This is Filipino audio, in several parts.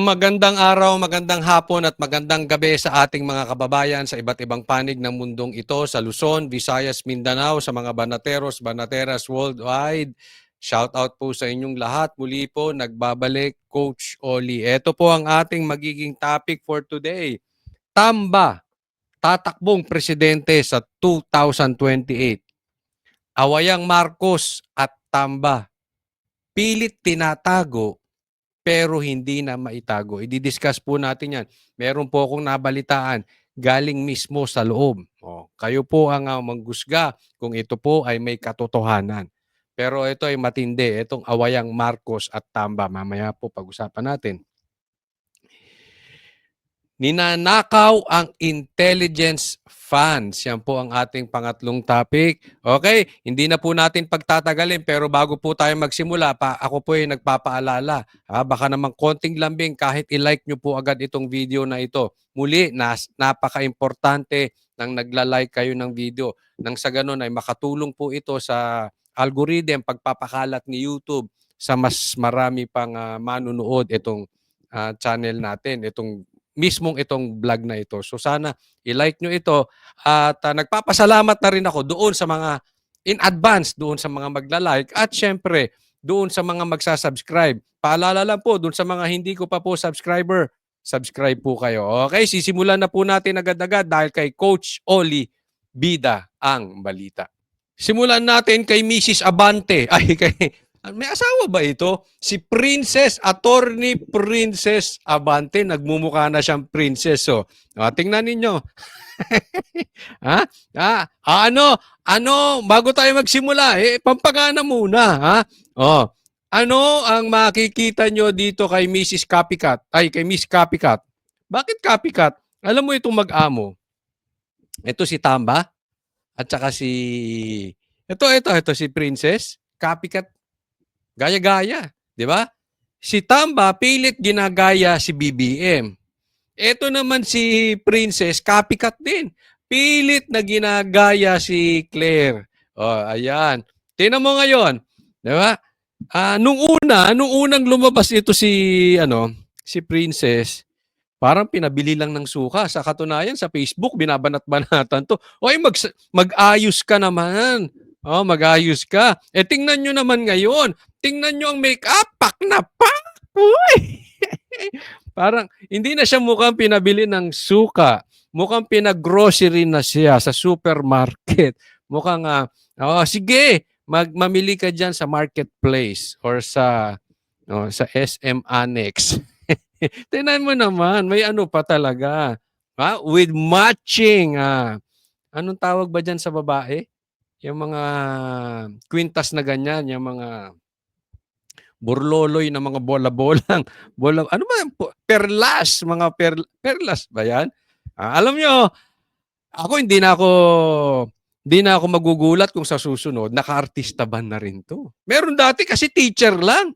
Magandang araw, magandang hapon at magandang gabi sa ating mga kababayan sa iba't ibang panig ng mundong ito, sa Luzon, Visayas, Mindanao, sa mga banateros, banateras worldwide. Shout out po sa inyong lahat. Muli po, nagbabalik Coach Oli. Ito po ang ating magiging topic for today. Tamba, tatakbong presidente sa 2028. Awayang Marcos at Tamba, pilit tinatago pero hindi na maitago. I-discuss po natin yan. Meron po akong nabalitaan galing mismo sa loob. Kayo po ang manggusga kung ito po ay may katotohanan. Pero ito ay matindi. Itong awayang Marcos at Tamba. Mamaya po pag-usapan natin. Ninanakaw ang intelligence funds. Yan po ang ating pangatlong topic. Okay, hindi na po natin pagtatagalin pero bago po tayo magsimula, ako po ay nagpapaalala. Baka naman konting lambing kahit i-like nyo po agad itong video na ito. Muli, napaka-importante nang nagla-like kayo ng video. Nang sa ganun ay makatulong po ito sa algorithm, pagpapakalat ni YouTube sa mas marami pang manunood itong channel natin, mismong itong vlog na ito. So sana i-like nyo ito at nagpapasalamat na rin ako doon sa mga in advance, doon sa mga magla-like at syempre doon sa mga magsasubscribe. Paalala lang po doon sa mga hindi ko pa po subscriber, subscribe po kayo. Okay, sisimulan na po natin agad-agad dahil kay Coach Oli Bida ang balita. Simulan natin kay Mrs. Abante. Ay, may asawa ba ito? Si Attorney Princess Abante. Nagmumukha na siyang princess. Tingnan ninyo. Bago tayo magsimula, pampagana muna. Ano ang makikita nyo dito kay Mrs. Copycat? Ay, kay Miss Copycat. Bakit copycat? Alam mo itong mag-amo. Ito si Tamba. At saka ito si Princess. Copycat. Gaya-gaya, di ba? Si Tamba, pilit ginagaya si BBM. Ito naman si Princess, copycat din. Pilit na ginagaya si Claire. Ayan. Tingnan mo ngayon, di ba? Nung unang lumabas ito si Princess, parang pinabili lang ng suka. Sa katunayan, sa Facebook, binabanat-banatan to. Mag-ayos ka naman. Mag-ayos ka. Tingnan nyo naman ngayon. Tingnan nyo ang make-up. Pak na pak! Uy! Parang hindi na siya mukhang pinabili ng suka. Mukhang pinag-grocery na siya sa supermarket. Mukhang, sige, mamili ka dyan sa marketplace or sa SM Annex. Tingnan mo naman, may ano pa talaga. With matching. Anong tawag ba dyan sa babae? Yung mga kwintas na ganyan, yung mga burloloy na mga bola-bolang. Ano ba? Perlas. Mga perlas ba yan? Alam nyo, ako hindi na ako magugulat kung sa susunod, naka-artista ban na rin to. Meron dati kasi teacher lang.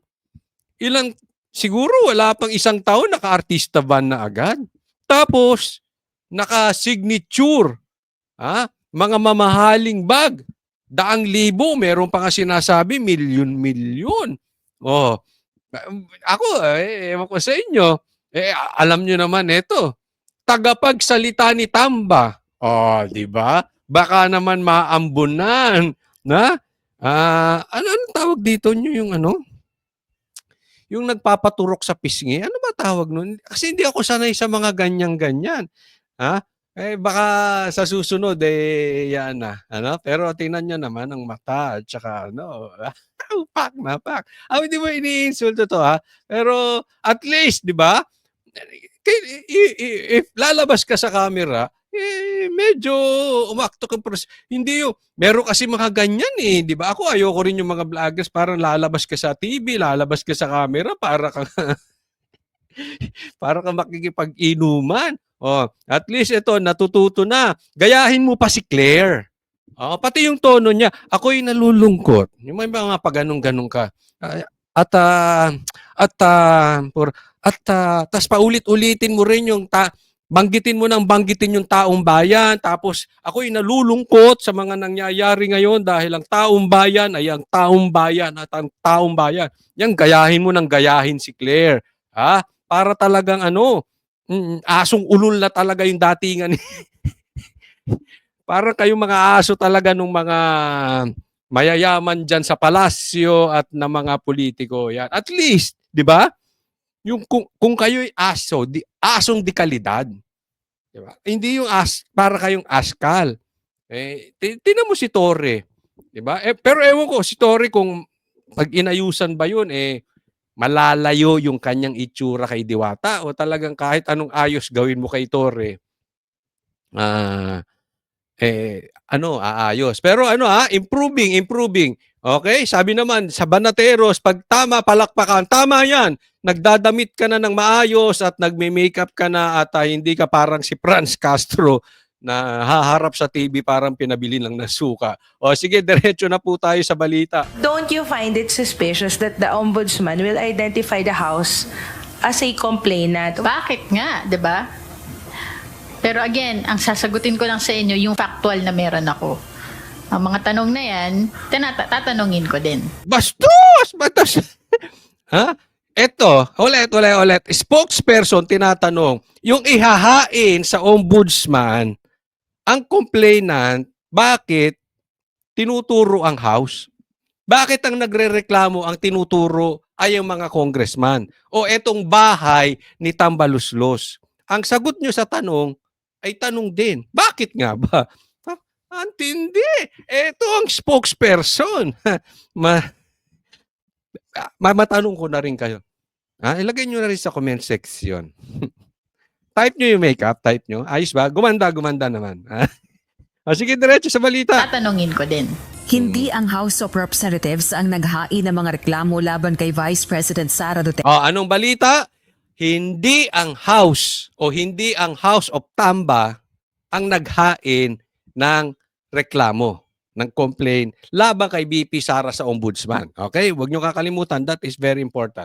Siguro wala pang isang taon, naka-artista ban na agad. Tapos, naka-signature. Mga mamahaling bag. 100,000, meron pa nga sinasabi, milyon-milyon. Ako, ewan ko sa inyo, alam nyo naman ito, tagapagsalita ni Tamba. Di ba? Baka naman maambunan. Ano tawag dito nyo yung yung nagpapaturok sa pisngi? Ano ba tawag nun? Kasi hindi ako sanay sa mga ganyan-ganyan. Baka sa susunod, yan na. Pero tingnan nyo naman ang mata at saka, pak na pak. Hindi mo iniinsulto to, Pero at least, di ba? If lalabas ka sa camera, medyo umakto ka. Hindi yung, meron kasi mga ganyan di ba? Ako ayoko rin yung mga vloggers, parang lalabas ka sa TV, lalabas ka sa camera, para kang makikipag-inuman. At least ito, natututo na. Gayahin mo pa si Claire. Pati yung tono niya, ako'y nalulungkot. Yung may mga paganong-ganong ka. Tas paulit-ulitin mo rin yung banggitin yung taong bayan. Tapos ako'y nalulungkot sa mga nangyayari ngayon dahil ang taong bayan ay ang taong bayan at ang taong bayan. Yan, gayahin mo ng gayahin si Claire. para talagang ano, asong ulol na talaga yung datingan. Parang kayong mga aso talaga nung mga mayayaman diyan sa palasyo at na mga politiko. Yan. At least, 'di ba? Yung kung kayo'y aso, asong de kalidad, 'di ba? Hindi yung para kayong askal. Tingnan mo si Torre, 'di ba? Pero ewan ko si Torre kung pag inayusan ba 'yun malalayo yung kanyang itsura kay Diwata o talagang kahit anong ayos gawin mo kay Torre, ah, aayos. Pero improving, improving. Okay, sabi naman sa Banateros, 'pag tama palakpakan, tama 'yan. Nagdadamit ka na ng maayos at nagme-makeup ka na at hindi ka parang si Franz Castro na haharap sa TV parang pinabili lang ng suka. O sige, diretso na po tayo sa balita. Don't you find it suspicious that the ombudsman will identify the house as a complainant? Bakit nga, 'di ba? Pero again, ang sasagutin ko lang sa inyo yung factual na meron ako. Ang mga tanong na yan, tatanungin ko din. Bastos! Batas! Ha? Eto, ulit. Spokesperson tinatanong, yung ihahain sa ombudsman, ang complainant, bakit tinuturo ang house? Bakit ang nagrereklamo ang tinuturo ay ang mga congressman? O etong bahay ni Tambaluslos? Ang sagot nyo sa tanong ay tanong din. Bakit nga ba? Antindi. Ito ang spokesperson. Matanong ko na rin kayo. Ilagay nyo na rin sa comment section. Type nyo yung makeup, type nyo. Ayos ba? Gumanda naman. Sige, diretso sa balita. Tatanungin ko din. Hindi ang House of Representatives ang naghain ng mga reklamo laban kay Vice President Sara Duterte. Anong balita? Hindi ang House o hindi ang House of Tamba ang naghain ng reklamo, ng complaint laban kay VP Sara sa Ombudsman. Okay? Huwag niyo kakalimutan, that is very important.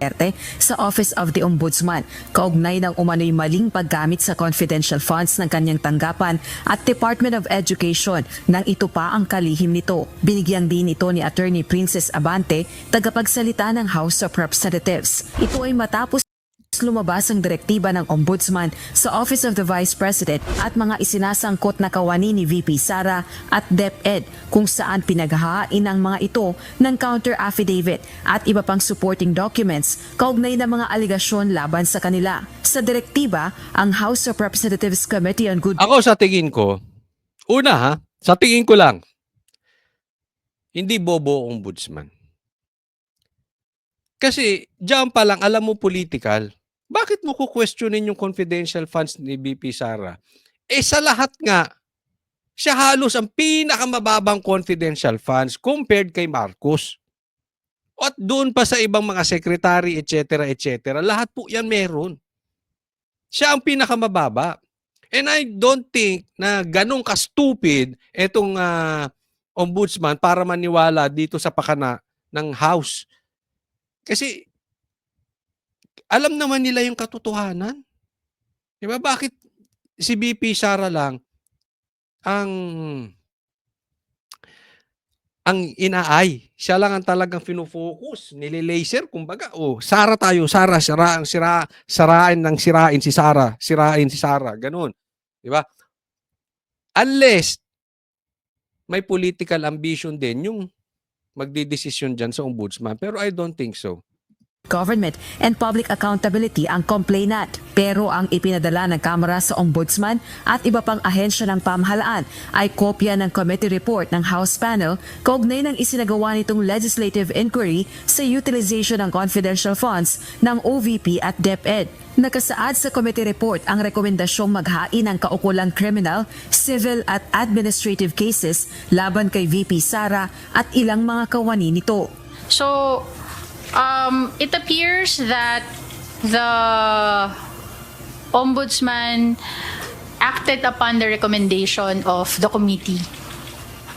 Sa Office of the Ombudsman, kaugnay ng umano'y maling paggamit sa confidential funds ng kanyang tanggapan at Department of Education nang ito pa ang kalihim nito. Binigyang din ito ni Attorney Princess Abante, tagapagsalita ng House of Representatives. Ito ay matapos lumabas ang direktiba ng Ombudsman sa Office of the Vice President at mga isinasangkot na kawani ni VP Sara at DepEd kung saan pinaghahain ang mga ito ng counter affidavit at iba pang supporting documents kaugnay ng mga aligasyon laban sa kanila. Sa direktiba, ang House of Representatives Committee on Good... Ako sa tingin ko, sa tingin ko lang, hindi bobo ang Ombudsman. Kasi diyan pa lang alam mo political. Bakit mo kukwestiyonin yung confidential funds ni VP Sara? Sa lahat nga, siya halos ang pinakamababang confidential funds compared kay Marcos. At doon pa sa ibang mga secretary, etc., lahat po yan meron. Siya ang pinakamababa. And I don't think na ganun ka-stupid itong ombudsman para maniwala dito sa pakana ng House. Kasi alam naman nila yung katotohanan. Di ba? Bakit si VP Sara lang ang inaay? Siya lang ang talagang fino-focus, nililaser, kumbaga. Sara tayo, Sara, sirain si Sara, ganun. Di ba? Unless may political ambition din yung magdidesisyon dyan sa ombudsman. Pero I don't think so. Government and Public Accountability ang complainant. Pero ang ipinadala ng Kamara sa Ombudsman at iba pang ahensya ng pamahalaan ay kopya ng committee report ng House panel kaugnay ng isinagawa nitong legislative inquiry sa utilization ng confidential funds ng OVP at DepEd. Nakasaad sa committee report ang rekomendasyong maghain ng kaukulang criminal, civil at administrative cases laban kay VP Sara at ilang mga kawani nito. So, it appears that the Ombudsman acted upon the recommendation of the committee.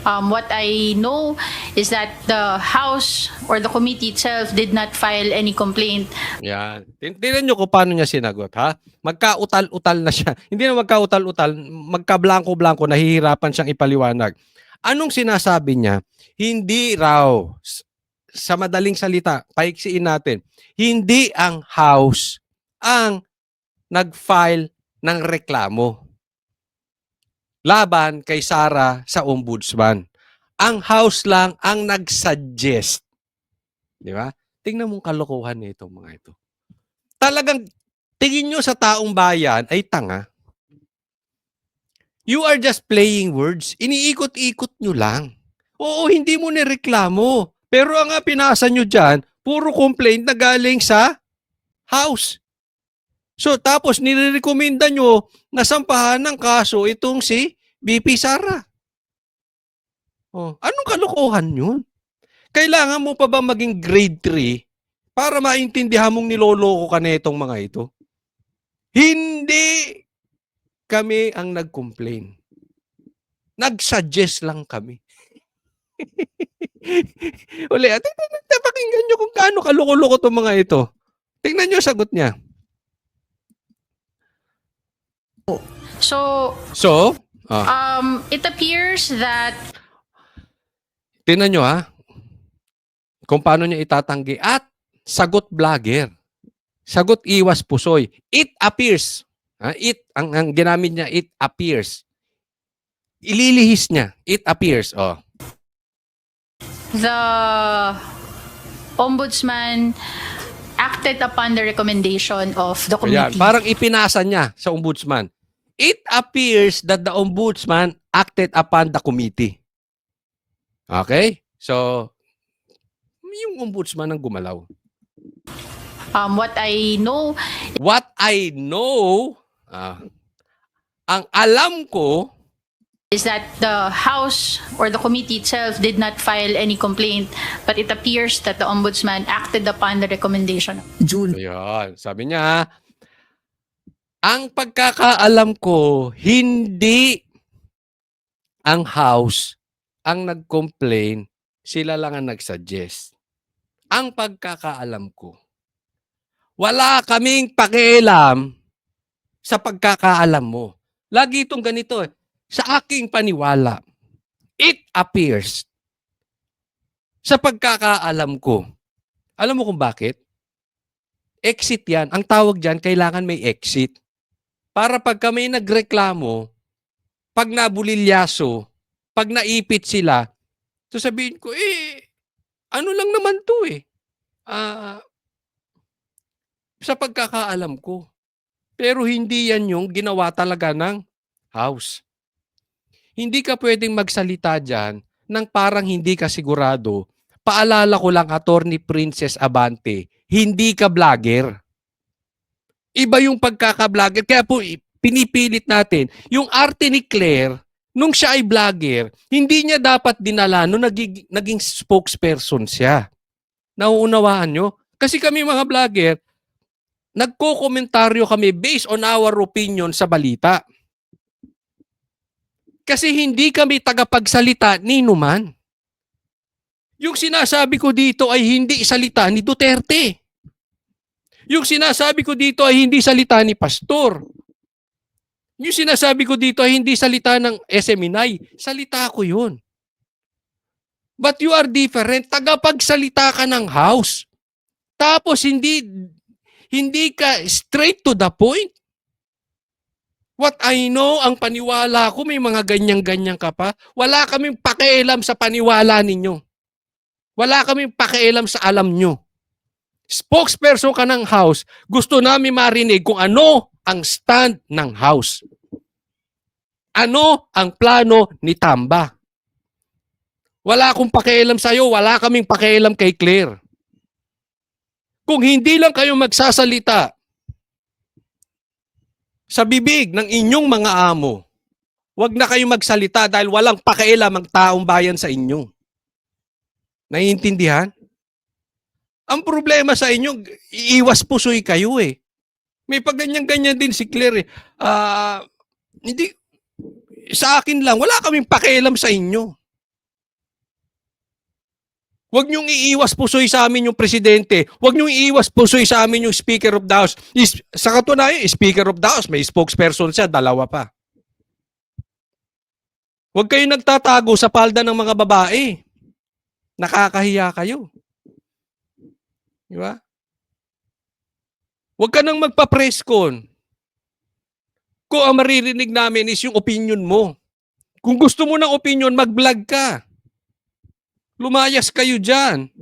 What I know is that the House or the committee itself did not file any complaint. Yan. Tingnan nyo kung paano niya sinagot, ha? Magkautal-utal na siya. Hindi na magkautal-utal, magka-blanco-blanco, nahihirapan siyang ipaliwanag. Anong sinasabi niya? Hindi raw, sa madaling salita, paiksiin natin, hindi ang House ang nag-file ng reklamo laban kay Sara sa ombudsman. Ang House lang ang nag-suggest. Di ba? Tingnan mong kalokohan nito mga ito. Talagang tingin nyo sa taong bayan ay tanga. You are just playing words. Iniikot-ikot nyo lang. Oo, hindi mo nireklamo. Pero ang pinasa nyo dyan, puro complaint na galing sa House. So tapos nirekomenda nyo na sampahan ng kaso itong si BP Sara. Oh, anong kalokohan yun? Kailangan mo pa ba maging grade 3 para maintindihan mong niloloko ka na itong mga ito? Hindi kami ang nag-complain. Nag-suggest lang kami. Uli, pakinggan nyo kung kaano kaloko-loko itong mga ito. Tingnan nyo sagot niya. So, So, it appears that tingnan nyo kung paano niya itatanggi. At sagot vlogger. Sagot iwas pusoy. It appears. Ang ginamit niya, it appears. Ililihis niya. It appears. the ombudsman acted upon the recommendation of the Ayan, committee. parang ipinasa niya sa ombudsman. It appears that the ombudsman acted upon the committee. Okay? So, yung ombudsman ang gumalaw. What I know What I know, ang alam ko, is that the House or the committee itself did not file any complaint, but it appears that the ombudsman acted upon the recommendation. June ayan, sabi niya, ang pagkakaalam ko, hindi ang House ang nag-complain, sila lang ang nag-suggest. Ang pagkakaalam ko, wala kaming pakialam sa pagkakaalam mo. Lagi itong ganito sa aking paniwala, it appears. Sa pagkakaalam ko. Alam mo kung bakit? Exit yan. Ang tawag dyan, kailangan may exit. Para pag may nagreklamo, pag nabulilyaso, pag naipit sila, so sabihin ko, ano lang naman to sa pagkakaalam ko. Pero hindi yan yung ginawa talaga ng House. Hindi ka pwedeng magsalita dyan nang parang hindi ka sigurado. Paalala ko lang, Attorney Princess Abante, hindi ka vlogger. Iba yung pagkaka-vlogger. Kaya po, pinipilit natin, yung arte ni Claire, nung siya ay vlogger, hindi niya dapat dinala nung naging spokesperson siya. Nauunawaan nyo? Kasi kami mga vlogger, nagko-komentaryo kami based on our opinion sa balita. Kasi hindi kami tagapagsalita ni Numan. Yung sinasabi ko dito ay hindi salita ni Duterte. Yung sinasabi ko dito ay hindi salita ni Pastor. Yung sinasabi ko dito ay hindi salita ng SMNI. Salita ko yun. But you are different. Tagapagsalita ka ng House. Tapos hindi ka straight to the point. What I know, ang paniwala ko, may mga ganyan-ganyan ka pa. Wala kaming pakialam sa paniwala ninyo. Wala kaming pakialam sa alam nyo. Spokesperson ka ng House, gusto namin marinig kung ano ang stand ng House. Ano ang plano ni Tamba? Wala akong pakialam sa'yo, wala kaming pakialam kay Claire. Kung hindi lang kayo magsasalita sa bibig ng inyong mga amo, wag na kayo magsalita dahil walang pakialam ang taong bayan sa inyo. Naiintindihan? Ang problema sa inyo, iiwas pusoy kayo May pagganyan-ganyan din si Claire hindi, sa akin lang, wala kaming pakialam sa inyo. Huwag niyong iiwas pusoy sa amin yung presidente. Huwag niyong iiwas pusoy sa amin yung Speaker of the House. Sa katunayan, Speaker of the House, may spokesperson siya, dalawa pa. Huwag kayong nagtatago sa palda ng mga babae. Nakakahiya kayo. Di ba? Huwag ka nang magpa-press con. Kung ang maririnig namin is yung opinion mo. Kung gusto mo ng opinion, mag-vlog ka. Lumayas kayo dyan.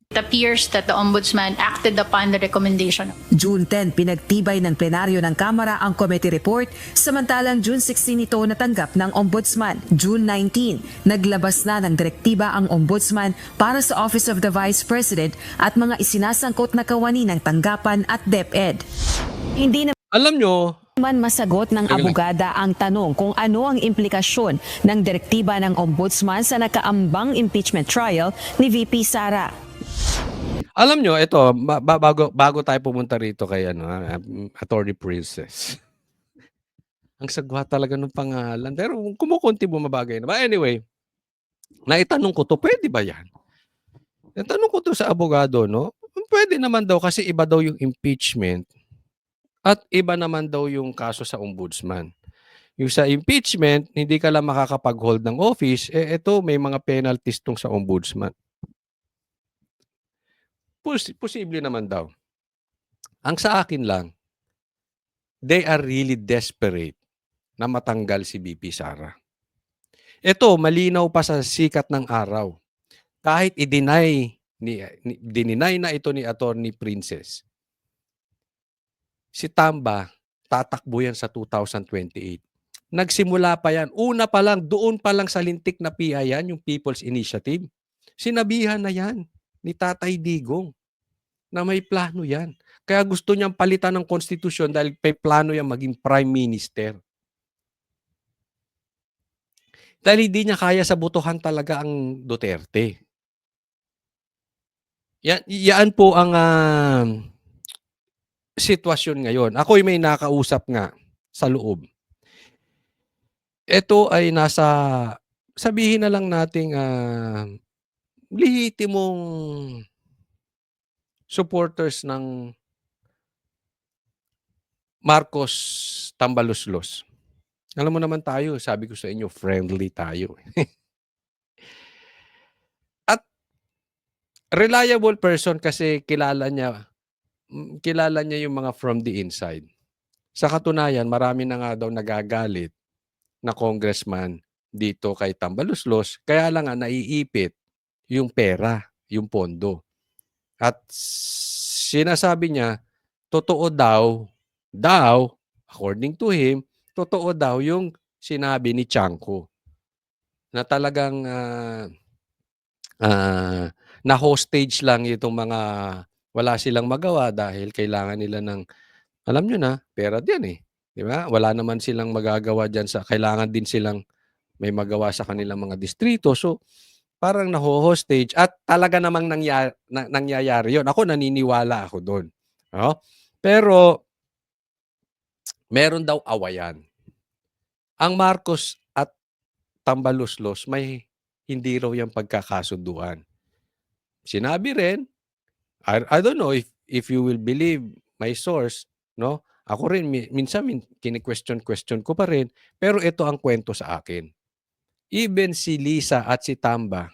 It appears that the Ombudsman acted upon the recommendation. June 10, pinagtibay ng plenaryo ng Kamara ang committee report, samantalang June 16 ito natanggap ng Ombudsman. June 19, naglabas na ng direktiba ang Ombudsman para sa Office of the Vice President at mga isinasangkot na kawani ng tanggapan at DepEd. Hindi Alam nyo, naman masagot ng abogada ang tanong kung ano ang implikasyon ng direktiba ng Ombudsman sa nakaambang impeachment trial ni VP Sara. alam nyo, ito, bago tayo pumunta rito kay Attorney Princess. Ang sagwa talaga ng pangalan. Pero kumukunti bumabagay na. But anyway, naitanong ko to, pwede ba yan? Natanong ko to sa abogado, no? Pwede naman daw kasi iba daw yung impeachment at iba naman daw yung kaso sa ombudsman. Yung sa impeachment, hindi ka lang makakapag-hold ng office, ito may mga penalties tong sa ombudsman. Posible naman daw. Ang sa akin lang, they are really desperate na matanggal si VP Sara. Ito, malinaw pa sa sikat ng araw. Kahit i-deny na ito ni Attorney Princess, si Tamba, tatakbo yan sa 2028. Nagsimula pa yan. Una pa lang, doon pa lang sa lintik na PI yan, yung People's Initiative. Sinabihan na yan ni Tatay Digong na may plano yan. Kaya gusto niyang palitan ng konstitusyon dahil may plano yan maging Prime Minister. Dahil hindi niya kaya sa butuhan talaga ang Duterte. Yan po ang sitwasyon ngayon. Ako'y may nakausap nga sa loob. Ito ay nasa, sabihin na lang nating lehitimong supporters ng Marcos Tambaluslos. Alam mo naman tayo, sabi ko sa inyo, friendly tayo. At reliable person kasi kilala niya yung mga from the inside. Sa katunayan, marami na nga daw nagagalit na congressman dito kay Tambaluslos, kaya lang nga naiipit yung pera, yung pondo. At sinasabi niya, totoo daw, according to him, totoo daw yung sinabi ni Chanco na talagang na-hostage lang itong mga wala silang magawa dahil kailangan nila ng, alam nyo na, pera din eh. Di ba? Wala naman silang magagawa dyan kailangan din silang may magawa sa kanilang mga distrito. So, parang naho-hostage at talaga namang nangyayari yun. Ako, naniniwala ako doon. No? Pero, meron daw awayan. Ang Marcos at Tambaluslos, may hindi raw yung pagkakasunduan. Sinabi rin, I don't know if you will believe my source, no? Ako rin, minsan kini-question ko pa rin, pero ito ang kwento sa akin. Even si Lisa at si Tamba,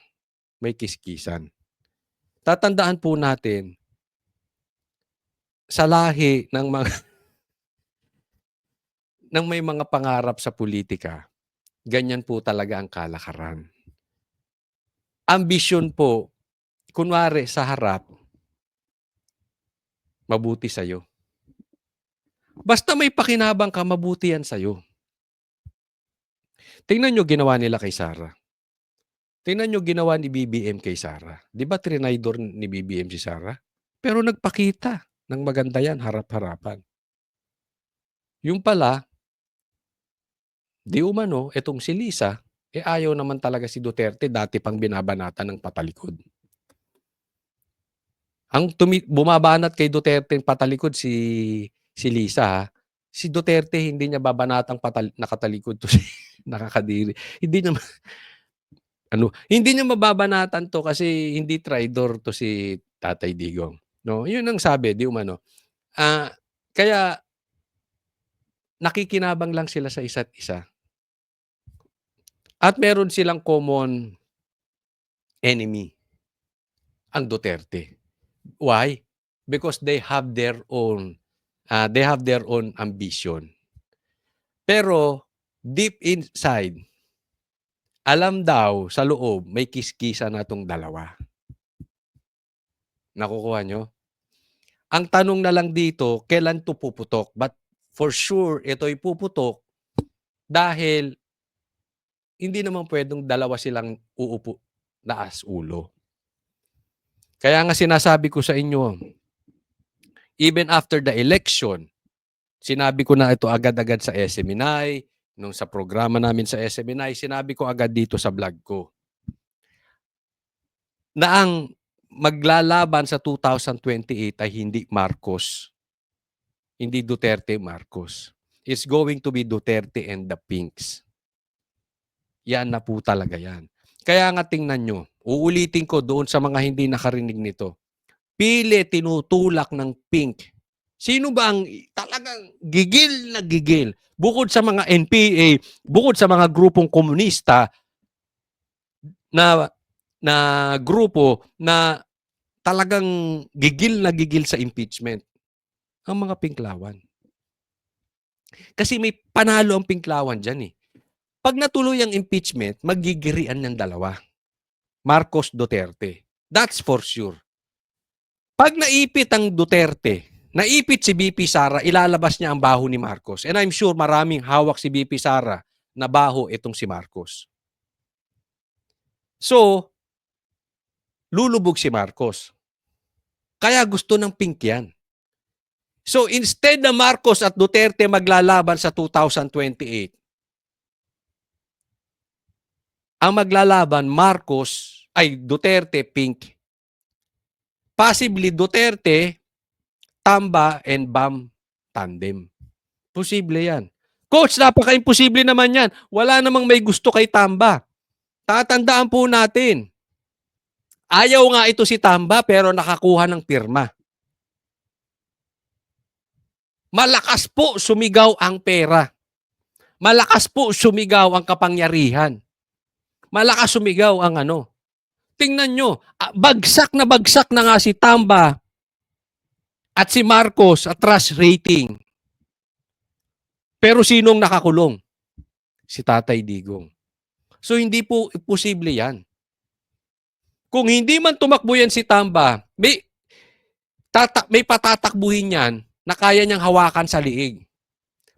may kiskisan. Tatandaan po natin, sa lahi ng mga ng may mga pangarap sa politika, ganyan po talaga ang kalakaran. Ambisyon po, kunwari sa harap, mabuti sa'yo. Basta may pakinabang ka, mabuti yan sa'yo. Tingnan nyo ginawa nila kay Sara. Tingnan nyo ginawa ni BBM kay Sara. Di ba trinaydor ni BBM si Sara? Pero nagpakita ng maganda yan, harap-harapan. Yung pala, di umano, etong si Lisa, ayaw naman talaga si Duterte, dati pang binabanatan ng patalikod. Ang bumabanat kay Duterte patalikod si Lisa, ha? Si Duterte hindi niya babanatang nakatalikod to si nakakadiri. Hindi niya mababanatan to kasi hindi traidor to si Tatay Digong. No, 'yun ang sabi, di umano. Kaya nakikinabang lang sila sa isa't isa. At meron silang common enemy, ang Duterte. Why? because they have their own ambition. Pero deep inside, alam daw sa loob may kiskisa na tong dalawa. Nakukuha nyo? Ang tanong na lang dito, kailan to puputok? But for sure, ito'y puputok dahil hindi naman pwedeng dalawa silang uupo taas ulo. Kaya nga sinasabi ko sa inyo, even after the election, sinabi ko na ito agad-agad sa SMNI, nung sa programa namin sa SMNI, sinabi ko agad dito sa vlog ko, na ang maglalaban sa 2028 ay hindi Marcos, hindi Duterte Marcos. It's going to be Duterte and the Pinks. Yan na po talaga yan. Kaya nga tingnan nyo, uulitin ko doon sa mga hindi nakarinig nito. Pili tinutulak ng pink. Sino ba ang talagang gigil na gigil? Bukod sa mga NPA, bukod sa mga grupong komunista na grupo na talagang gigil na gigil sa impeachment, ang mga pinklawan. Kasi may panalo ang pinklawan dyan eh. Pag natuloy ang impeachment, magigirian ng dalawa. Marcos Duterte. That's for sure. Pag naipit ang Duterte, naipit si BP Sara, ilalabas niya ang baho ni Marcos. And I'm sure maraming hawak si BP Sara na baho itong si Marcos. So, lulubog si Marcos. Kaya gusto ng pink yan. So, instead na Marcos at Duterte maglalaban sa 2028, ang maglalaban Duterte, pink. Possibly Duterte, Tamba, and Bam tandem. Posible yan. Coach, napaka-imposible naman yan. Wala namang may gusto kay Tamba. Tatandaan po natin. Ayaw nga ito si Tamba pero nakakuha ng pirma. Malakas po sumigaw ang pera. Malakas po sumigaw ang kapangyarihan. Malakas sumigaw ang ano. Tingnan nyo, bagsak na nga si Tamba at si Marcos at trust rating. Pero sinong nakakulong? Si Tatay Digong. So hindi po posible yan. Kung hindi man tumakbo yan si Tamba, may patatakbuhin yan na kaya niyang hawakan sa liig.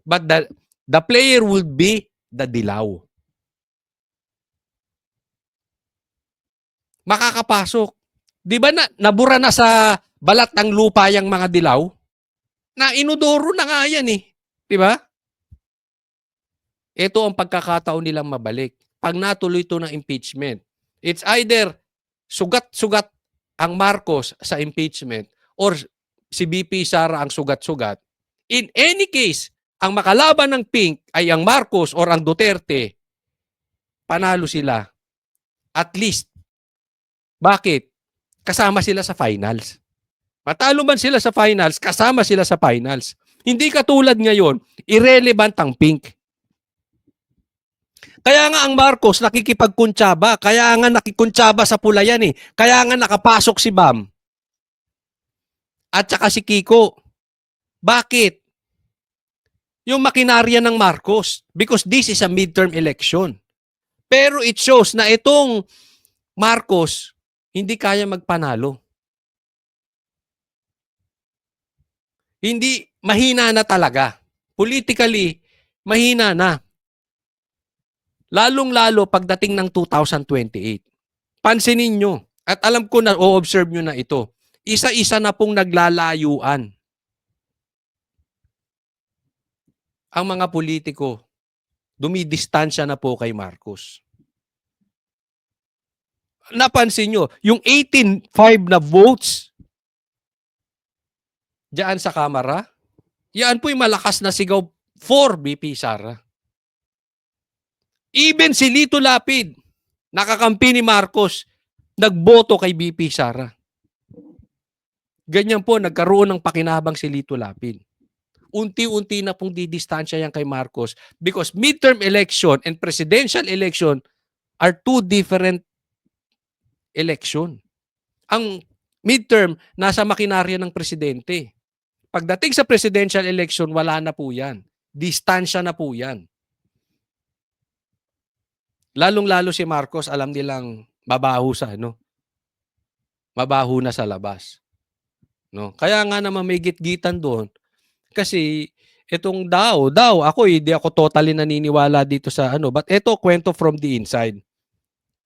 But the player will be the Dilaw. Makakapasok. Di ba nabura na sa balat ng lupa yung mga Dilaw? Na inudoro na nga yan eh. Di ba? Ito ang pagkakataon nilang mabalik. Pag natuloy ito ng impeachment, it's either sugat-sugat ang Marcos sa impeachment or si BP Sara ang sugat-sugat. In any case, ang makalaban ng pink ay ang Marcos or ang Duterte, panalo sila. At least. Bakit? Kasama sila sa finals. Matalo man sila sa finals, kasama sila sa finals. Hindi katulad ngayon, irrelevant ang pink. Kaya nga ang Marcos nakikipagkuntsaba, kaya nga nakikuntsaba sa pula yan eh. Kaya nga nakapasok si Bam. At saka si Kiko. Bakit? Yung makinarya ng Marcos. Because this is a midterm election. Pero it shows na itong Marcos hindi kaya magpanalo. Hindi, mahina na talaga. Politically, mahina na. Lalong-lalo pagdating ng 2028. Pansinin nyo, at alam ko na o-observe nyo na ito, isa-isa na pong naglalayuan ang mga politiko. Dumidistansya na po kay Marcos. Napansin nyo, yung 18.5 na votes diyan sa Kamara, yan po yung malakas na sigaw for BP Sara. Even si Lito Lapid, nakakampi ni Marcos, nagboto kay BP Sara. Ganyan po, nagkaroon ng pakinabang si Lito Lapid. Unti-unti na pong didistansya yan kay Marcos because midterm election and presidential election are two different election. Ang midterm, nasa makinarya ng presidente. Pagdating sa presidential election, wala na po yan. Distansya na po yan. Lalong-lalo si Marcos, alam nilang mabaho sa mabaho na sa labas. No? Kaya nga naman may gitgitan doon. Kasi itong ako hindi ako totally naniniwala dito sa but ito kwento from the inside.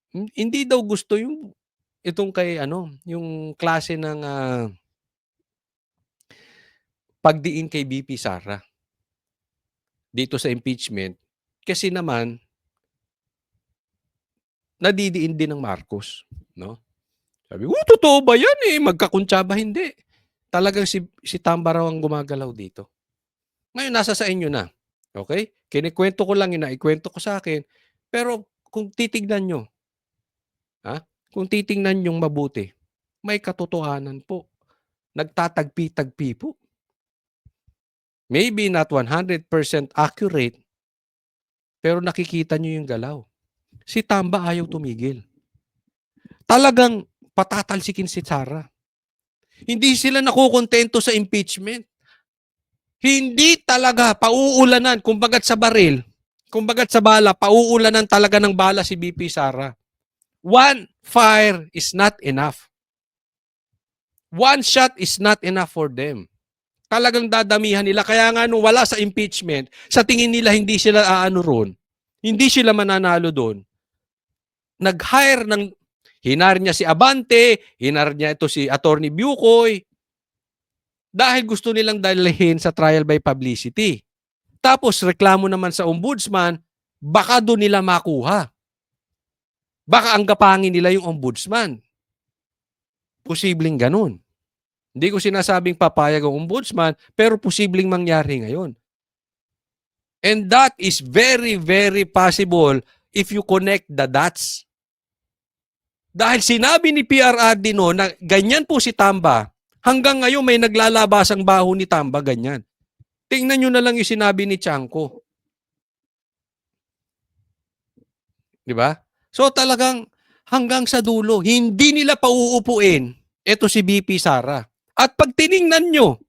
Hindi daw gusto itong kay yung klase ng pagdiin kay BP Sara dito sa impeachment kasi naman nadidiin din ng Marcos, no? Sabi, totoo ba yan eh? Magkakuntsaba, hindi. Talagang si Tamba raw ang gumagalaw dito. Ngayon, nasa sa inyo na. Okay? Kinikwento ko lang yun na ikwento ko sa akin. Pero kung titignan nyo, kung titignan nyong mabuti, may katotohanan po. Nagtatagpi-tagpi po. Maybe not 100% accurate, pero nakikita nyo yung galaw. Si Tamba ayaw tumigil. Talagang patatalsikin si Sara. Hindi sila nakukontento sa impeachment. Hindi talaga pauulanan, kumbagat sa baril, kumbagat sa bala, pauulanan talaga ng bala si BP Sara. One fire is not enough. One shot is not enough for them. Talagang dadamihan nila. Kaya nga nung wala sa impeachment, sa tingin nila hindi sila ron. Hindi sila mananalo doon. Nag-hire hinar niya si Abante, hinar niya ito si Attorney Bucoy, dahil gusto nilang dalhin sa trial by publicity. Tapos reklamo naman sa ombudsman, baka doon nila makuha. Baka anggapangin nila yung ombudsman. Posibleng ganun. Hindi ko sinasabing papayag ang ombudsman, pero posibleng mangyari ngayon. And that is very, very possible if you connect the dots. Dahil sinabi ni PRRD na ganyan po si Tamba, hanggang ngayon may naglalabasang baho ni Tamba, ganyan. Tingnan nyo na lang yung sinabi ni Chanco. Di ba? So talagang hanggang sa dulo, hindi nila pauupuin ito si BP Sara. At pag tiningnan nyo,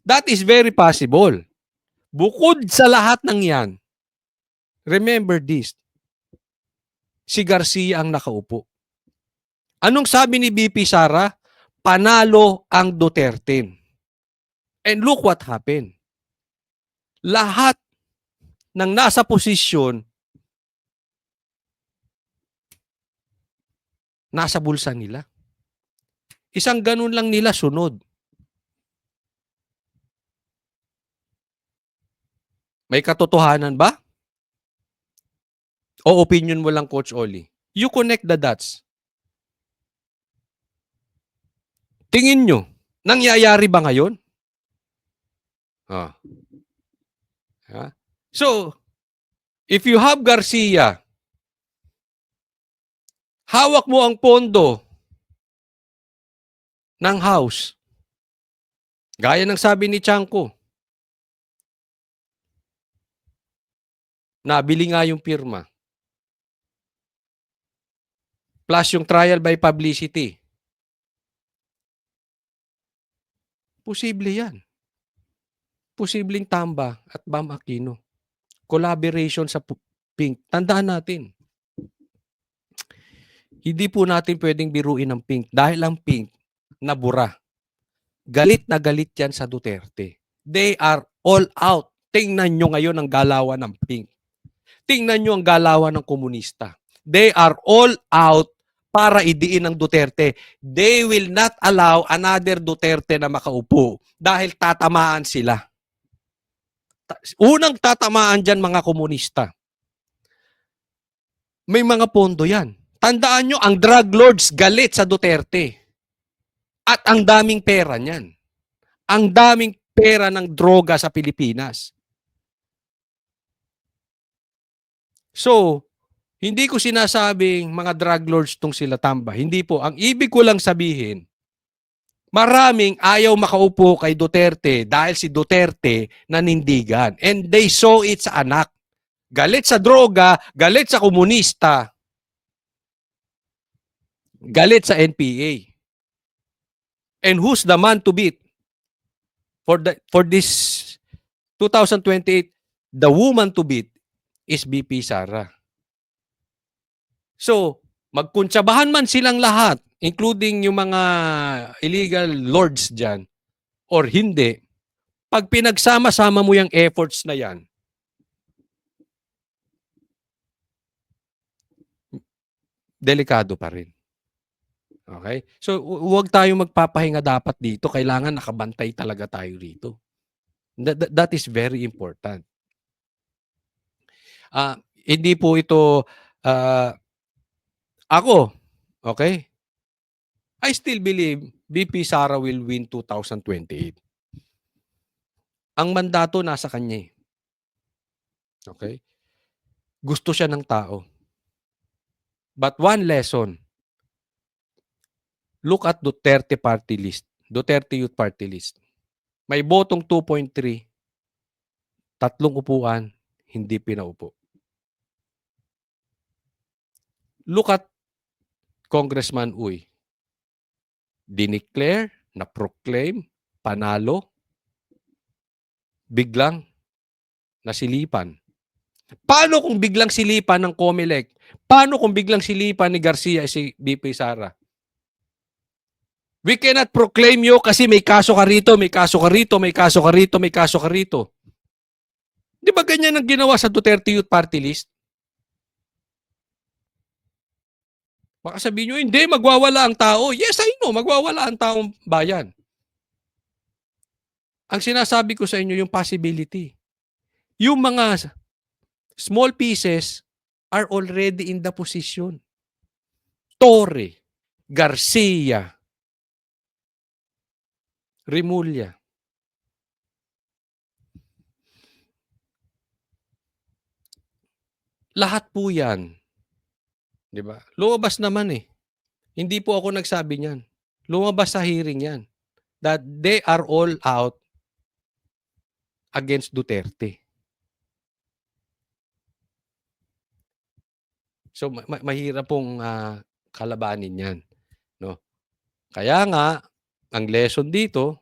that is very possible. Bukod sa lahat ng yan, remember this, si Garcia ang nakaupo. Anong sabi ni BP Sara? Panalo ang Duterte. And look what happened. Lahat ng nasa posisyon, nasa bulsa nila. Isang ganun lang nila sunod. May katotohanan ba? O opinion mo lang, Coach Oli? You connect the dots. Tingin nyo, nangyayari ba ngayon? So, if you have Garcia, hawak mo ang pondo ng House. Gaya ng sabi ni Chanco. Nabili nga yung pirma. Plus yung trial by publicity. Posible yan. Posibleng Tamba at Bam Aquino. Collaboration sa Pink. Tandaan natin. Hindi po natin pwedeng biruin ang Pink dahil ang Pink nabura. Galit na galit yan sa Duterte. They are all out. Tingnan nyo ngayon ang galawan ng Pink. Tingnan nyo ang galawan ng komunista. They are all out para idiin ng Duterte. They will not allow another Duterte na makaupo dahil tatamaan sila. Unang tatamaan dyan mga komunista. May mga pondo yan. Tandaan nyo, ang drug lords galit sa Duterte. At ang daming pera niyan. Ang daming pera ng droga sa Pilipinas. So, hindi ko sinasabing mga drug lords tong sila Tamba. Hindi po. Ang ibig ko lang sabihin, maraming ayaw makaupo kay Duterte dahil si Duterte nanindigan. And they saw it sa anak. Galit sa droga, galit sa komunista, galit sa NPA. And who's the man to beat for this 2028? The woman to beat is BP Sara. So, magkuntsabahan man silang lahat, including yung mga illegal lords dyan, or hindi, pag pinagsama-sama mo yung efforts na yan, delikado pa rin. Okay? So, huwag tayong magpapahinga dapat dito. Kailangan nakabantay talaga tayo rito. That is very important. Hindi po ito ako, okay? I still believe BP Sara will win 2028. Ang mandato nasa kanya eh. Okay? Gusto siya ng tao. But one lesson, look at Duterte party list, Duterte Youth Party List. May botong 2.3, 3 upuan, hindi pinaupo. Look at Congressman Uy. Dineclare, na-proclaim, panalo, biglang nasilipan. Paano kung biglang silipan ng COMELEC? Paano kung biglang silipan ni Garcia si BP Sara? We cannot proclaim you kasi may kaso ka rito, may kaso ka rito, may kaso ka rito, may kaso ka rito. Di ba ganyan ang ginawa sa Duterte Youth Party List? Baka sabihin nyo, hindi, magwawala ang tao. Yes, I know, magwawala ang taong bayan. Ang sinasabi ko sa inyo, yung possibility. Yung mga small pieces are already in the position. Torre, Garcia, Remulla. Lahat po yan. Di ba? Lumabas naman eh. Hindi po ako nagsabi niyan. Lumabas sa hearing yan. That they are all out against Duterte. So mahirap pong kalabanin yan. No? Kaya nga, ang lesson dito,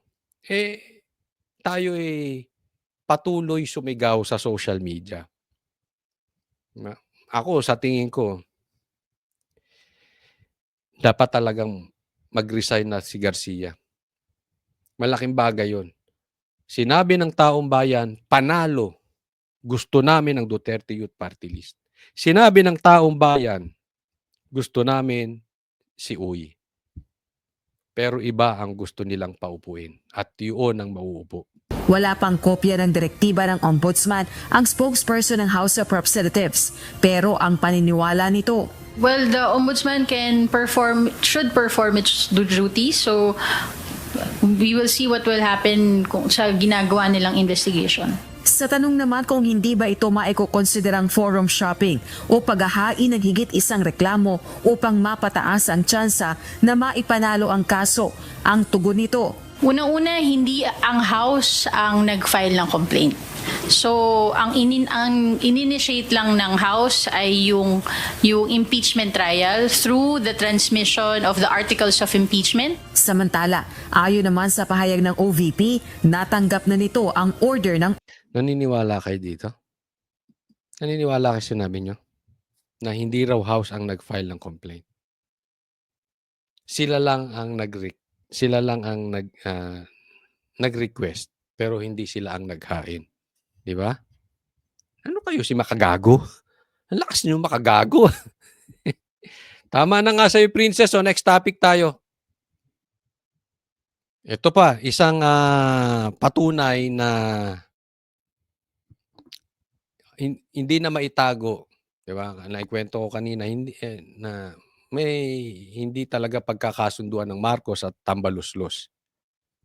tayo patuloy sumigaw sa social media. Ako, sa tingin ko, dapat talagang mag-resign na si Garcia. Malaking bagay yun. Sinabi ng taong bayan, panalo. Gusto namin ang Duterte Youth Party List. Sinabi ng taong bayan, gusto namin si Uy. Pero iba ang gusto nilang paupuin. At yun ang mauupo. Wala pang kopya ng direktiba ng Ombudsman ang spokesperson ng House of Representatives. Pero ang paniniwala nito, Well, the ombudsman should perform its duty. So, we will see what will happen sa ginagawa nilang investigation. sa tanong naman kung hindi ba ito maikokonsiderang forum shopping o paghahain ng higit isang reklamo upang mapataas ang tsansa na maipanalo ang kaso, ang tugon nito, Unang-una, hindi ang House ang nag-file ng complaint. So, ang in-initiate lang ng House ay yung impeachment trial through the transmission of the articles of impeachment. Samantala, ayon naman sa pahayag ng OVP, natanggap na nito ang order ng Naniniwala kayo dito? Naniniwala kayo sinabi nyo? Na hindi raw House ang nag-file ng complaint. Sila lang ang nag-request pero hindi sila ang naghain. Di ba? Ano kayo si makagago? Ang lakas niyo makagago. Tama na nga sa'yo, Princess. So next topic tayo. Ito pa, isang patunay na hindi na maitago. Di ba? Naikwento ko kanina, hindi talaga pagkakasunduan ng Marcos at Tambaluslos.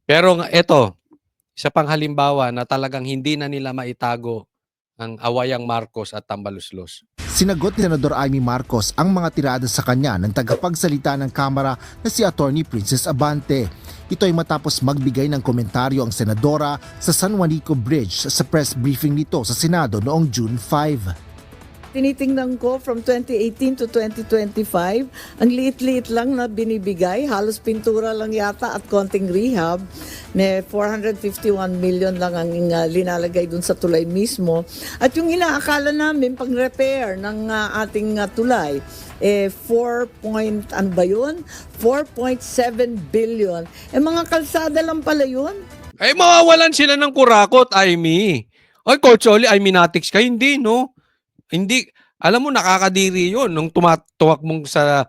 Pero ito, isa pang halimbawa na talagang hindi na nila maitago ang awayang Marcos at Tambaluslos. Sinagot ni Senador Amy Marcos ang mga tirada sa kanya ng tagapagsalita ng Kamara na si Attorney Princess Abante. Ito ay matapos magbigay ng komentaryo ang senadora sa San Juanico Bridge sa press briefing nito sa Senado noong June 5. tinitingnan ko from 2018 to 2025, ang liit-liit lang na binibigay, halos pintura lang yata at konting rehab, 451 million lang ang linalagay dun sa tulay mismo. At yung inaakala namin pang repair ng ating tulay, 4.7 billion. Mga kalsada lang pala yun. Ay, mawawalan sila ng kurakot, Aimee. Ay, Coach Oli, Aiminatics ka? Hindi, no? Hindi. Alam mo, nakakadiri yun. Nung tumatuwak mong sa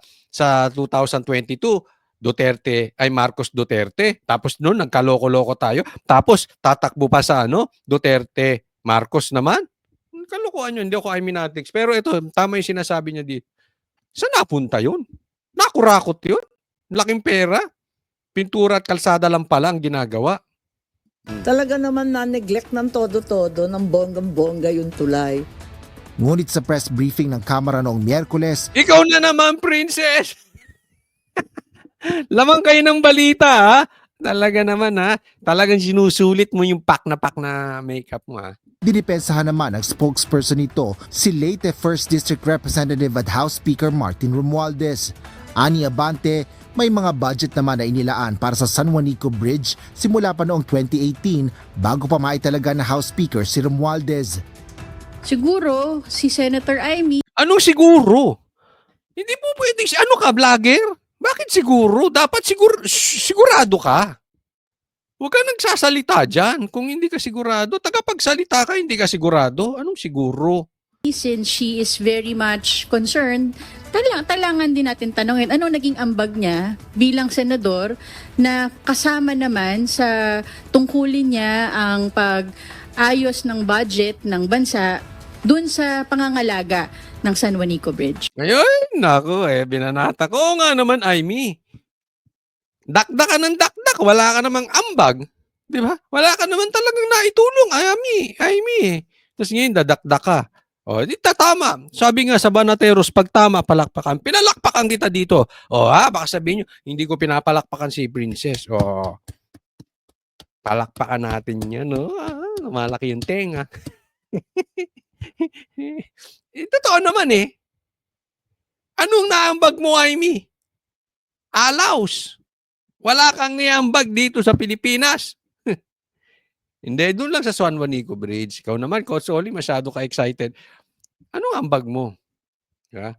2022, Marcos Duterte. Tapos noon, nagkaloko-loko tayo. Tapos, tatakbo pa sa Duterte Marcos naman. Kalokohan yun. Hindi ako Aiminatics. Pero ito, tama yung sinasabi niya dito. Saan napunta yun? Nakurakot yun. Laking pera. Pintura at kalsada lang pala ang ginagawa. Talaga naman na-neglect ng todo-todo ng bonggang-bongga yung tulay. Ngunit sa press briefing ng Kamara noong Miyerkules, Ikaw na naman, Princess! Lamang kayo ng balita, ha? Talaga naman, ha? Talagang sinusulit mo yung pak na makeup mo, ha? dinipensahan naman ng spokesperson nito si Leyte 1st District Representative at House Speaker Martin Romualdez. Ani Abante, may mga budget naman na inilaan para sa San Juanico Bridge simula pa noong 2018 bago pa maitalaga na House Speaker si Romualdez. Siguro si Senator Amy. Anong siguro? Hindi po pwede. Ano ka, vlogger? Bakit siguro? Dapat sigurado ka. Huwag ka nagsasalita dyan. Kung hindi ka sigurado, tagapagsalita ka, hindi ka sigurado. Anong siguro? Since she is very much concerned, talangan din natin tanongin ano naging ambag niya bilang senador na kasama naman sa tungkulin niya ang pag-ayos ng budget ng bansa dun sa pangangalaga ng San Juanico Bridge. Ngayon, naku binanata ko. Oo nga naman, Aimee. Dakdak ka ng dakdak. Wala ka namang ambag. Di ba? Wala ka naman talagang naitulong, Aimee. Tapos ngayon, dadakdak ka. O, di tatama. Sabi nga sa Banateros, pag tama, palakpakan. Pinalakpakan kita dito. O baka sabihin nyo, hindi ko pinapalakpakan si Princess. O, palakpakan natin yan, no? Malaki yung tenga. Totoo naman Anong naambag mo, Aimee? Alaus. Wala kang niambag dito sa Pilipinas. Hindi, doon lang sa San Juanico Bridge. Ikaw naman, Coach Oli, masyado ka excited. Anong ambag mo? Yeah.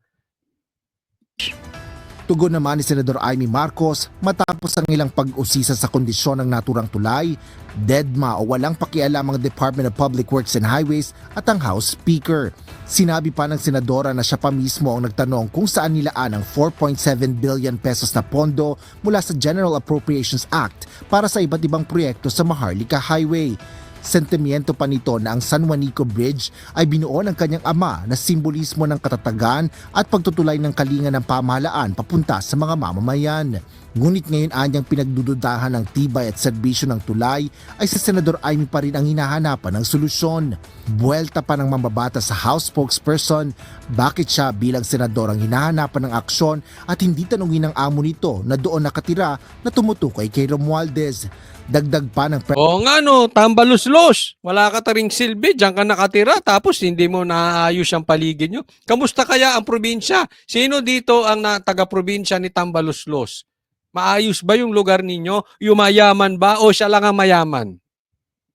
Tugon naman ni Senador Amy Marcos matapos ang ilang pag-usisa sa kondisyon ng naturang tulay, DEDMA o walang pakialam ang Department of Public Works and Highways at ang House Speaker. Sinabi pa ng senadora na siya pa mismo ang nagtanong kung saan nilaan ang 4.7 billion pesos na pondo mula sa General Appropriations Act para sa iba't ibang proyekto sa Maharlika Highway. Sentimiento pa nito na ang San Juanico Bridge ay binuo ng kanyang ama na simbolismo ng katatagan at pagtutulay ng kalinga ng pamahalaan papunta sa mga mamamayan. Ngunit ngayon anyang pinagdududahan ng tibay at serbisyo ng tulay ay si Senador Amy pa rin ang hinahanapan ng solusyon. Buwelta pa ng mambabata sa House spokesperson bakit siya bilang senador ang hinahanapan ng aksyon at hindi tanungin ng amo nito na doon nakatira na tumutukoy kay Romualdez. Dagdag pa ng Oo nga no, tambaluslos. Wala ka taring silbi, diyan ka nakatira tapos hindi mo naayos ang paligid nyo. Kamusta kaya ang probinsya? Sino dito ang taga-probinsya ni Tambaluslos? Maayos ba yung lugar ninyo? Yumayaman ba o siya lang ang mayaman?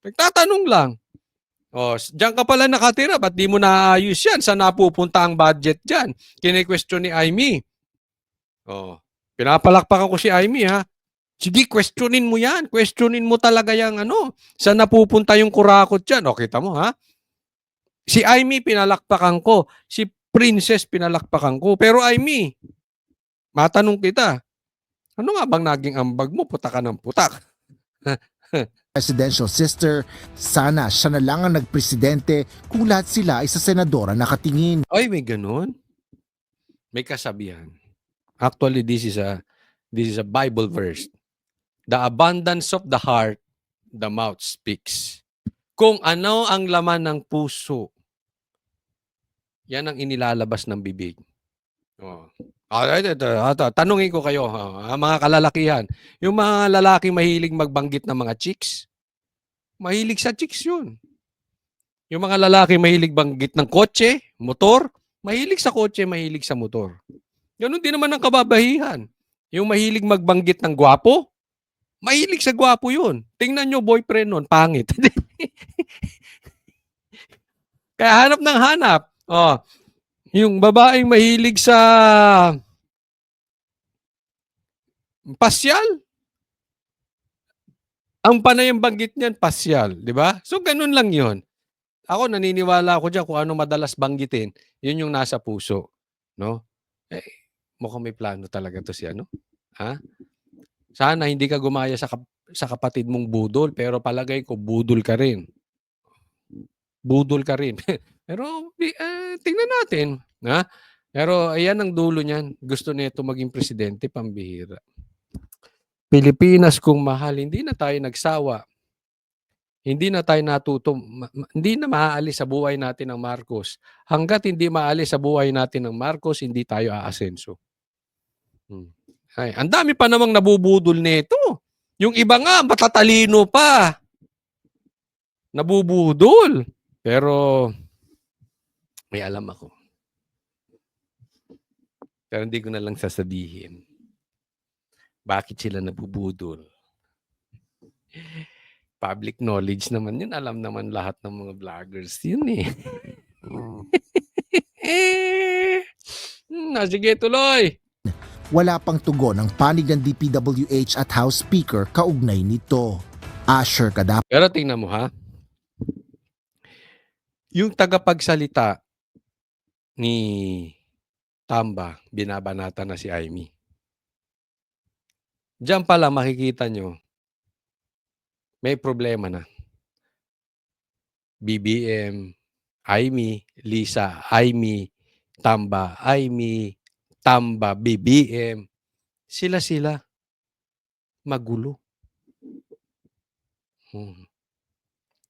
Nagtatanong lang. O, diyan ka pala nakatira, ba't di mo naayos yan? Saan napupunta ang budget dyan? Kine-question ni Aimee. O, pinapalakpakan ko si Aimee ha. Sige, questionin mo yan. Questionin mo talaga yung saan napupunta yung kurakot dyan. O, kita mo ha. Si Aimee pinalakpakan ko. Si Princess pinalakpakan ko. Pero Aimee, matanong kita, ano nga bang naging ambag mo? Putak ka ng putak. presidential sister, sana siya na lang ang nagpresidente kung lahat sila ay sa senadora nakatingin. Ay, may ganun. May kasabihan. Actually, this is a Bible verse. The abundance of the heart, the mouth speaks. Kung ano ang laman ng puso, yan ang inilalabas ng bibig. Oh. Tanungin ko kayo, mga kalalakihan. Yung mga lalaki mahilig magbanggit ng mga chicks, mahilig sa chicks yun. Yung mga lalaki mahilig banggit ng kotse, motor, Mahilig sa kotse, mahilig sa motor. Ganun din naman ang kababahihan. Yung mahilig magbanggit ng gwapo, mahilig sa gwapo yun. Tingnan nyo, boyfriend nun, pangit. Kaya hanap ng hanap. Oh, yung babaeng mahilig sa pasyal, ang panay ang banggit niyan, pasyal. Di ba? So, ganun lang yun. Ako, naniniwala ako dyan kung ano madalas banggitin, yun yung nasa puso. No? Eh, mukhang may plano talaga to si ano. Ha? Sana hindi ka gumaya sa kapatid mong budol, pero palagay ko, budol ka rin. Budol ka rin. Pero tingnan natin. Ha? Pero ayan ang dulo niyan. Gusto nito maging presidente, pambihira. Pilipinas kung mahal, hindi na tayo nagsawa. Hindi na tayo natuto, hindi na maaalis sa buhay natin ng Marcos. Hanggat hindi maalis sa buhay natin ng Marcos, hindi tayo aasenso. Ay, ang dami pa namang nabubudol nito. Yung iba nga, matatalino pa. Nabubudol. Pero, may alam ako. Pero hindi ko na lang sasabihin. Bakit sila nabubudol? Public knowledge naman yun. Alam naman lahat ng mga vloggers yun eh. Sige, tuloy. Wala pang tugon ang panig ng DPWH at House Speaker kaugnay nito. Assure ka dapat Pero tingnan mo ha. Yung tagapagsalita ni Tamba, binabanata na si Amy. Diyan pala makikita nyo, may problema na. BBM, Amy, Lisa, Amy, Tamba, Amy, Tamba, BBM. Sila magulo.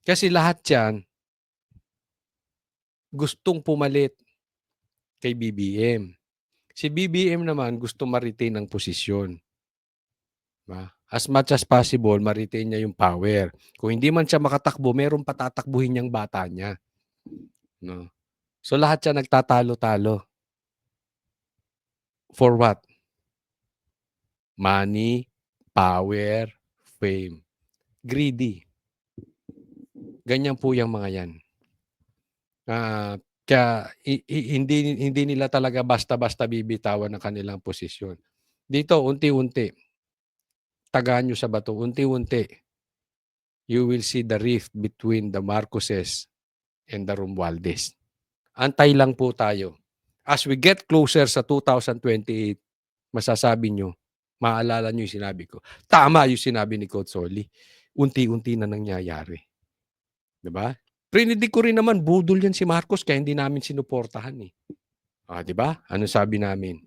Kasi lahat yan gustong pumalit kay BBM. Si BBM naman gusto ma-retain ang posisyon. As much as possible, ma-retain niya yung power. Kung hindi man siya makatakbo, merong patatakbuhin niyang bata niya. No? So lahat siya nagtatalo-talo. For what? Money, power, fame. Greedy. Ganyan po yung mga yan. Kaya hindi nila talaga basta-basta bibitawan ng kanilang posisyon. Dito, unti-unti, tagaan nyo sa bato, unti-unti, you will see the rift between the Marcoses and the Romualdez. Antay lang po tayo. As we get closer sa 2028, masasabi nyo, maaalala nyo yung sinabi ko. Tama yung sinabi ni Coach Solly. Unti-unti na nangyayari. Diba? Prinidig ko rin naman, budol yan si Marcos kaya hindi namin sinuportahan eh. Diba? Ano sabi namin?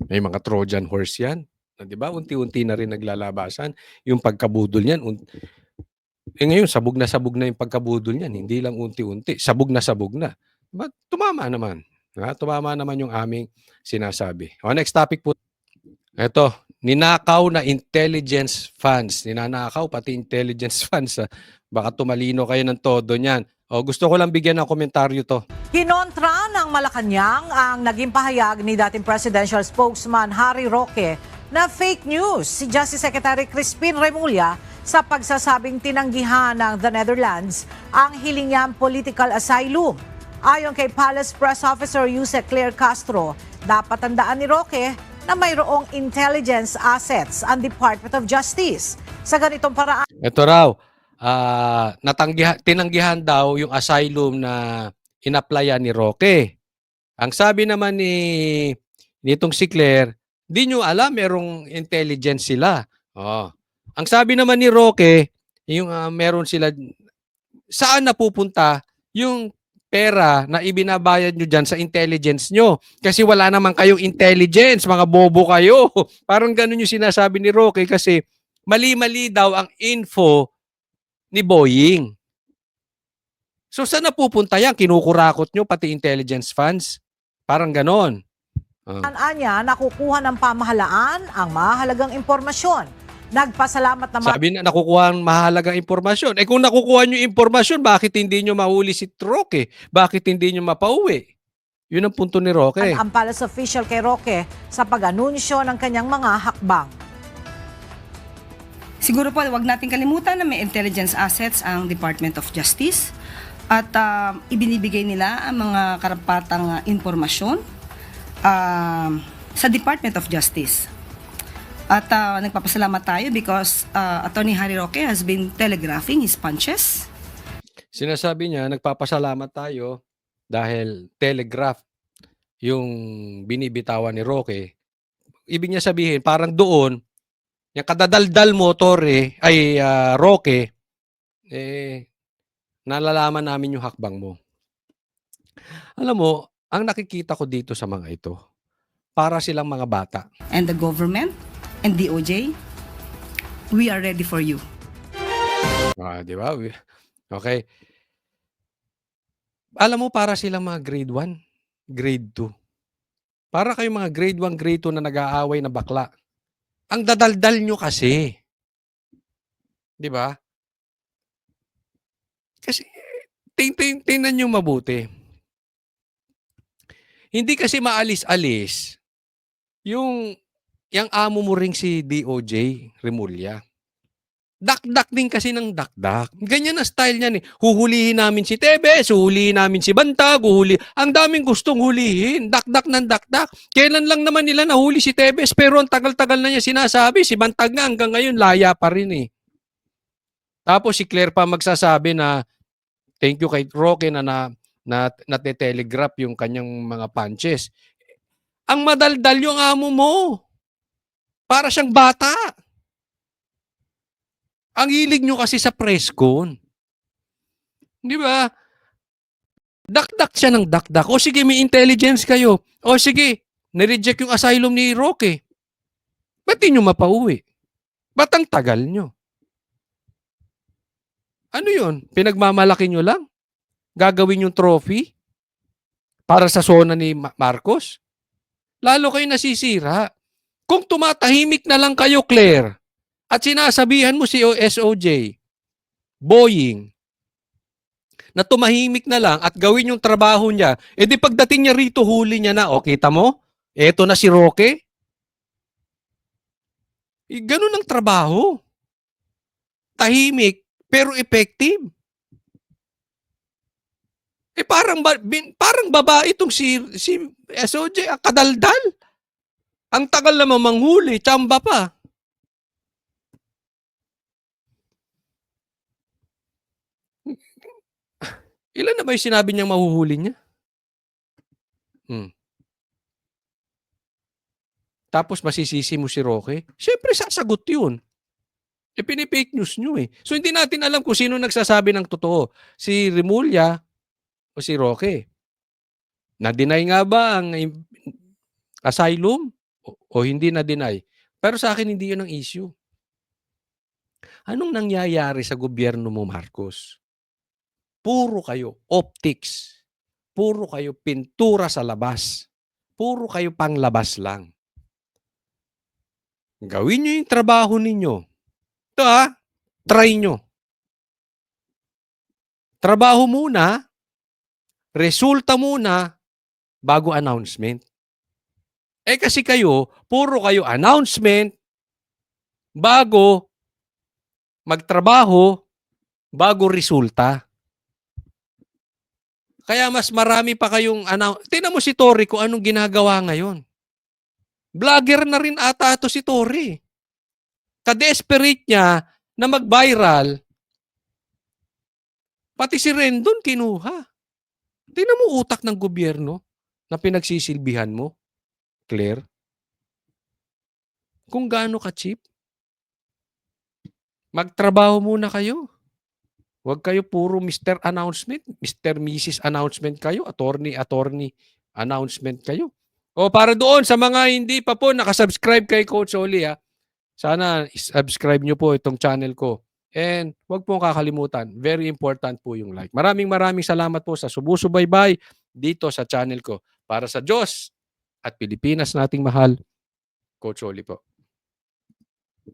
May mga Trojan horse yan. Diba? Unti-unti na rin naglalabasan. Yung pagkabudol niyan. Ngayon, sabog na yung pagkabudol niyan. Hindi lang unti-unti. Sabog na. Diba? Tumama naman. Diba? Tumama naman yung aming sinasabi. Next topic po. Ito, ninakaw na intelligence funds. Ninanakaw pati intelligence funds. Baka tumalino kayo ng todo niyan. Gusto ko lang bigyan ng komentaryo to. Kinontra ng Malacanang ang naging pahayag ni dating presidential spokesman Harry Roque na fake news si Justice Secretary Crispin Remulla sa pagsasabing tinanggihan ng the Netherlands ang hiling niyang political asylum. Ayon kay Palace Press Officer Yusek Claire Castro, dapat tandaan ni Roque na mayroong intelligence assets ang Department of Justice. Sa ganitong paraan, Ito raw, tinanggihan daw yung asylum na inaplayan ni Roque. Ang sabi naman nitong si Claire, di nyo alam merong intelligence sila. Ang sabi naman ni Roque, yung meron sila, saan napupunta yung pera na ibinabayad nyo dyan sa intelligence nyo? Kasi wala naman kayong intelligence, mga bobo kayo. Parang ganun yung sinasabi ni Roque kasi mali-mali daw ang info ni Boying. So saan napupunta yan? Kinukurakot nyo pati intelligence funds? Parang ganon. niya nakukuha ng pamahalaan ang mahalagang impormasyon. Nagpasalamat naman Sabi na nakukuha ang mahalagang impormasyon. Kung nakukuha nyo impormasyon, bakit hindi nyo mahuli si Roque? Bakit hindi nyo mapauwi? Yun ang punto ni Roque. Ang palace official kay Roque sa pag-anunsyo ng kanyang mga hakbang. Siguro po, wag natin kalimutan na may intelligence assets ang Department of Justice at ibinibigay nila ang mga karapatang impormasyon sa Department of Justice. At nagpapasalamat tayo because Attorney Harry Roque has been telegraphing his punches. Sinasabi niya, nagpapasalamat tayo dahil telegraph yung binibitawan ni Roque. Ibig niya sabihin, parang doon, yung kadadaldal mo, Roque, nalalaman namin yung hakbang mo. Alam mo, ang nakikita ko dito sa mga ito, para silang mga bata. And the government and DOJ, we are ready for you. Di ba? Okay. Alam mo, para silang mga grade 1, grade 2. Para kayong mga grade 1, grade 2 na nag-aaway na bakla. Ang dadaldal nyo kasi. Di ba? Kasi, tingnan nyo mabuti. Hindi kasi maalis-alis yung amo mo ring si DOJ, Remulla. Dakdak din kasi ng dakdak. Ganyan ang style niya. Huhulihin namin si Tebes, huhulihin namin si Bantag, ang daming gustong hulihin. Dakdak ng dakdak. Kailan lang naman nila nahuli si Tebes pero ang tagal-tagal na niya sinasabi. Si Bantag nga hanggang ngayon laya pa rin eh. Tapos si Claire pa magsasabi na thank you kay Roque na natetelegraph yung kanyang mga punches. Ang madaldal yung amo mo. Para siyang bata. Ang hilig nyo kasi sa press con. Di ba? Dakdak siya ng dakdak. O sige, may intelligence kayo. O sige, nireject yung asylum ni Roque. Ba't di nyo mapauwi? Ba't ang tagal nyo? Ano yun? Pinagmamalaki nyo lang? Gagawin yung trophy? Para sa zona ni Marcos? Lalo kayo nasisira. Kung tumatahimik na lang kayo, Claire, at sinasabihan mo si SOJ, Boying, na tumahimik na lang at gawin yung trabaho niya, edi pagdating niya rito, huli niya na, o kita mo? Eto na si Roque. Ganun ang trabaho. Tahimik, pero effective. Parang babae itong si SOJ, ang kadaldal. Ang tagal naman manghuli, tsamba pa. Ilan na ba yung sinabi niyang mahuhuli niya? Tapos masisisi mo si Roque? Siyempre sasagot yun. Pinipake news nyo eh. So hindi natin alam kung sino nagsasabi ng totoo. Si Remulla o si Roque. Na-deny nga ba ang asylum o hindi na-deny? Pero sa akin hindi yun ang issue. Anong nangyayari sa gobyerno mo, Marcos? Puro kayo optics. Puro kayo pintura sa labas. Puro kayo panglabas lang. Gawin nyo yung trabaho ninyo. Ito try nyo. Trabaho muna, resulta muna, bago announcement. Kasi kayo, puro kayo announcement, bago magtrabaho, bago resulta. Kaya mas marami pa kayong tingnan mo si Tory kung anong ginagawa ngayon. Vlogger na rin ata ito si Tory. Ka-desperate niya na mag-viral. Pati si Rendon kinuha. Tingnan mo utak ng gobyerno na pinagsisilbihan mo, Claire. Kung gaano ka-cheap. Magtrabaho muna kayo. Huwag kayo puro Mr. Announcement, Mr. Mrs. Announcement kayo, attorney announcement kayo. O para doon sa mga hindi pa po nakasubscribe kay Coach Oli, sana subscribe nyo po itong channel ko. And huwag pong kakalimutan, very important po yung like. Maraming salamat po sa sumusubaybay dito sa channel ko. Para sa Diyos at Pilipinas nating mahal, Coach Oli po.